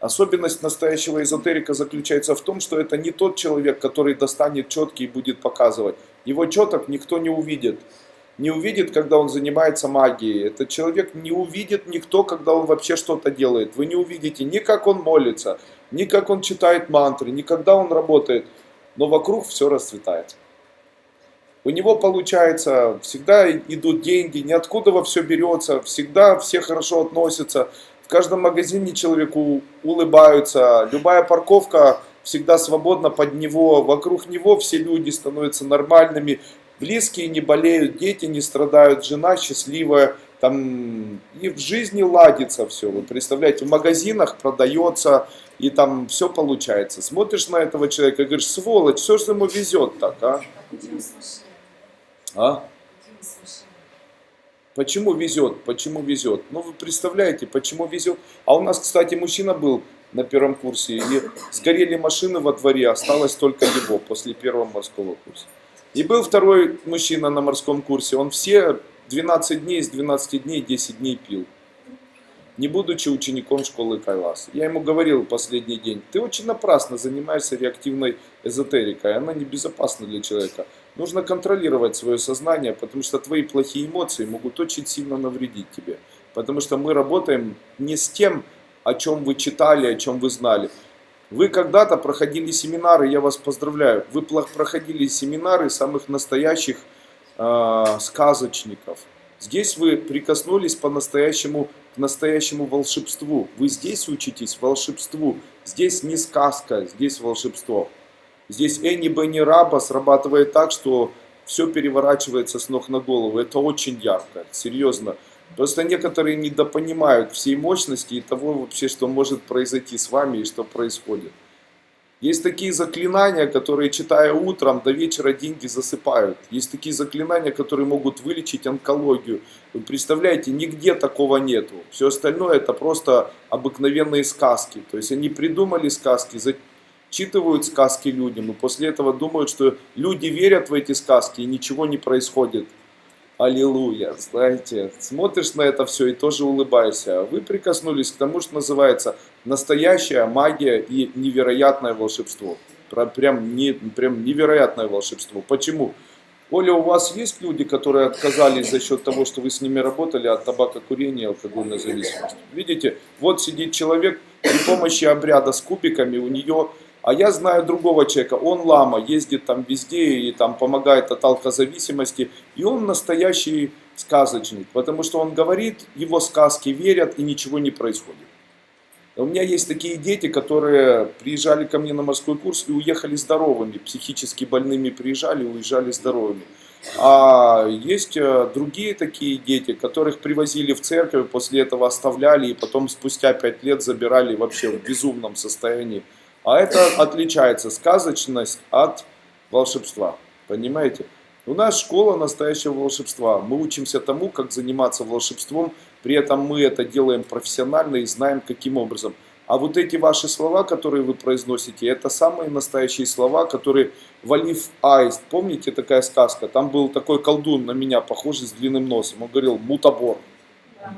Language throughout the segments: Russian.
Особенность настоящего эзотерика заключается в том, что это не тот человек, который достанет четки и будет показывать. Его четок никто не увидит. Не увидит, когда он занимается магией. Этот человек не увидит никто, когда он вообще что-то делает. Вы не увидите ни как он молится, ни как он читает мантры, ни когда он работает. Но вокруг все расцветает. У него получается, всегда идут деньги, ниоткуда во все берется, всегда все хорошо относятся. В каждом магазине человеку улыбаются, любая парковка всегда свободна под него, вокруг него все люди становятся нормальными, близкие не болеют, дети не страдают, жена счастливая, там и в жизни ладится все. Вы представляете, в магазинах продается и там все получается. Смотришь на этого человека и говоришь, сволочь, все же ему везет так, а? А? Почему везет? Почему везет? Ну вы представляете, почему везет? А у нас, кстати, мужчина был на первом курсе, и сгорели машины во дворе, осталось только его после первого морского курса. И был второй мужчина на морском курсе, он все 12 дней, из 12 дней 10 дней пил, не будучи учеником школы Кайлас. Я ему говорил последний день, ты очень напрасно занимаешься реактивной эзотерикой, она небезопасна для человека. Нужно контролировать свое сознание, потому что твои плохие эмоции могут очень сильно навредить тебе. Потому что мы работаем не с тем, о чем вы читали, о чем вы знали. Вы когда-то проходили семинары, я вас поздравляю, вы проходили семинары самых настоящих сказочников. Здесь вы прикоснулись по-настоящему к настоящему волшебству. Вы здесь учитесь волшебству. Здесь не сказка, здесь волшебство. Здесь Энни Бенни Раба срабатывает так, что все переворачивается с ног на голову. Это очень ярко, серьезно. Просто некоторые недопонимают всей мощности и того вообще, что может произойти с вами и что происходит. Есть такие заклинания, которые, читая утром, до вечера деньги засыпают. Есть такие заклинания, которые могут вылечить онкологию. Вы представляете, нигде такого нету. Все остальное это просто обыкновенные сказки. То есть они придумали сказки, зачитывают сказки людям, и после этого думают, что люди верят в эти сказки и ничего не происходит. Аллилуйя, знаете, смотришь на это все и тоже улыбаешься. Вы прикоснулись к тому, что называется настоящая магия и невероятное волшебство. Прям невероятное волшебство. Почему? Оля, у вас есть люди, которые отказались за счет того, что вы с ними работали от табакокурения и алкогольной зависимости? Видите, вот сидит человек, при помощи обряда с кубиками у нее... А я знаю другого человека, он лама, ездит там везде и там помогает от алкозависимости. И он настоящий сказочник, потому что он говорит, его сказки верят и ничего не происходит. У меня есть такие дети, которые приезжали ко мне на морской курс и уехали здоровыми, психически больными приезжали и уезжали здоровыми. А есть другие такие дети, которых привозили в церковь, после этого оставляли и потом спустя 5 лет забирали вообще в безумном состоянии. А это отличается сказочность от волшебства. Понимаете? У нас школа настоящего волшебства. Мы учимся тому, как заниматься волшебством. При этом мы это делаем профессионально и знаем, каким образом. А вот эти ваши слова, которые вы произносите, это самые настоящие слова, которые Валиф Аист. Помните такая сказка? Там был такой колдун на меня, похожий с длинным носом. Он говорил «мутабор».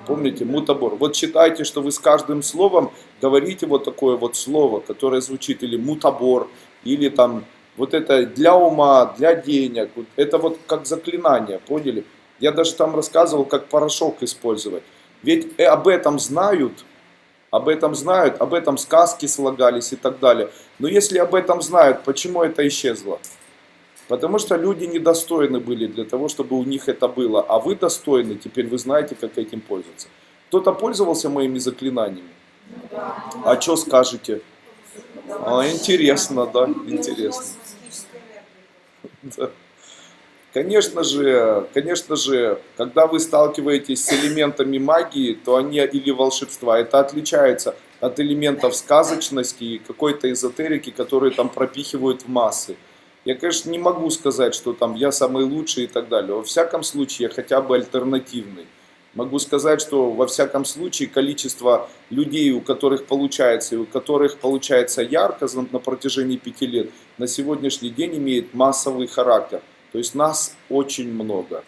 Помните, мутабор. Вот считайте, что вы с каждым словом говорите вот такое вот слово, которое звучит или мутабор, или там вот это для ума, для денег. Это вот как заклинание, поняли? Я даже там рассказывал, как порошок использовать. Ведь об этом знают, об этом сказки слагались и так далее. Но если об этом знают, почему это исчезло? Потому что люди недостойны были для того, чтобы у них это было. А вы достойны, теперь вы знаете, как этим пользоваться. Кто-то пользовался моими заклинаниями? А что скажете? Интересно, да, интересно. Да. Конечно же, когда вы сталкиваетесь с элементами магии, то они или волшебства, это отличается от элементов сказочности и какой-то эзотерики, которые там пропихивают в массы. Я, конечно, не могу сказать, что там я самый лучший и так далее. Во всяком случае, я хотя бы альтернативный. Могу сказать, что во всяком случае количество людей, у которых получается, и у которых получается ярко на протяжении 5 лет, на сегодняшний день имеет массовый характер. То есть нас очень много.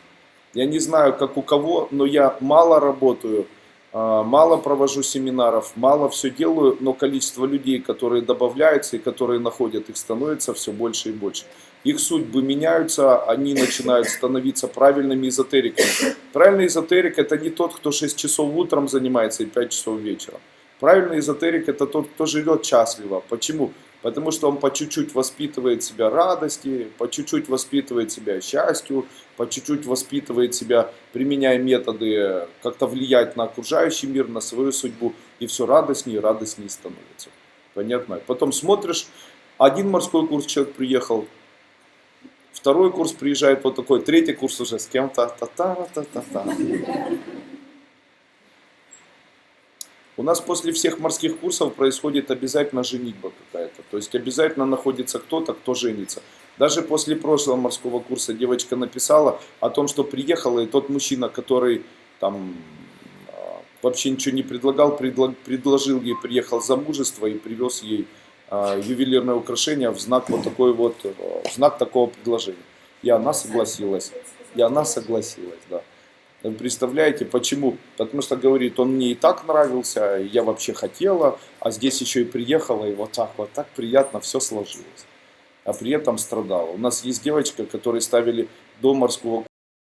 Я не знаю, как у кого, но я мало работаю Мало провожу семинаров, мало все делаю, но количество людей, которые добавляются и которые находят их, становится все больше и больше. Их судьбы меняются, они начинают становиться правильными эзотериками. Правильный эзотерик — это не тот, кто 6 часов утром занимается и 5 часов вечером. Правильный эзотерик — это тот, кто живет счастливо. Почему? Потому что он по чуть-чуть воспитывает себя радости, по чуть-чуть воспитывает себя счастью, по чуть-чуть воспитывает себя, применяя методы, как-то влиять на окружающий мир, на свою судьбу, и все радостнее и радостнее становится. Понятно? Потом смотришь, один морской курс человек приехал, второй курс приезжает вот такой, третий курс уже с кем-то. Та-та-та-та-та. У нас после всех морских курсов происходит обязательно женитьба какая-то. То есть обязательно находится кто-то, кто женится. Даже после прошлого морского курса девочка написала о том, что приехала, и тот мужчина, который там вообще ничего не предлагал, предложил ей, приехал замужество и привез ей ювелирное украшение в знак вот такой вот, в знак такого предложения. И она согласилась. Да. Вы представляете, почему? Потому что, говорит, он мне и так нравился, я вообще хотела, а здесь еще и приехала, и вот так приятно все сложилось. А при этом страдала. У нас есть девочка, которой ставили до морского